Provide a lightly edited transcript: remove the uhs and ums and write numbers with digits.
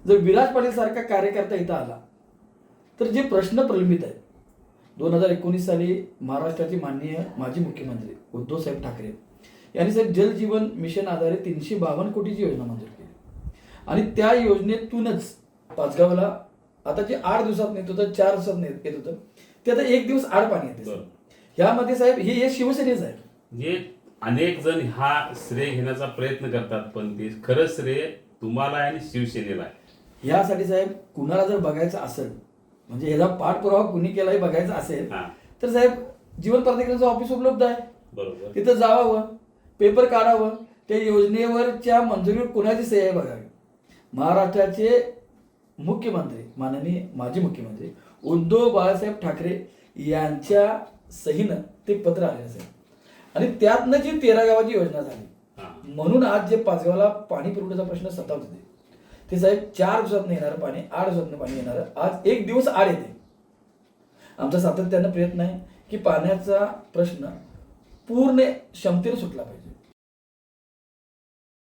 जर विराज पाटील सारखा कार्यकर्ता इथं आला तर जे प्रश्न प्रलंबित आहेत, 2019 साली महाराष्ट्राचे माननीय माजी मुख्यमंत्री उद्धव साहेब ठाकरे यांनी साहेब जल जीवन मिशन आधारे 352 कोटीची योजना मंजूर केली आणि त्या योजनेतूनच पाचगावला आता जे 8 दिवसात येत होतं, 4 दिवसात येत होतं, ते आता 1 दिवस आड पाणी येते. यामध्ये साहेब हे शिवसेनेच आहे. जे अनेक जण हा श्रेय घेण्याचा प्रयत्न करतात, पण ते खरं श्रेय तुम्हाला आणि शिवसेनेला आहे. यासाठी साहेब कुणाला जर बघायचं असेल, म्हणजे ह्याचा पाठपुरावा कुणी केलाही बघायचा असेल तर साहेब जीवन प्राधिकरणाचं ऑफिस उपलब्ध आहे. बरोबर. तिथं जावावं, पेपर काढावं, त्या योजनेवरच्या मंजुरीवर कुणाची सही आहे बघावी. महाराष्ट्राचे मुख्यमंत्री माननीय माजी मुख्यमंत्री उद्धव बाळासाहेब ठाकरे यांच्या सहीनं ते पत्र आले असेल आणि त्यातनं जी 13 गावाची योजना झाली. म्हणून आज जे पाचगावला पाणी पुरवठ्याचा प्रश्न सतावत होते ते साहेब 4 दिवसात येणारं पाणी, 8 दिवसात पाणी येणारं आज 1 दिवस आड येते. आमचा सातत्यानं प्रयत्न आहे की पाण्याचा प्रश्न पूर्ण क्षमतेने सुटला पाहिजे.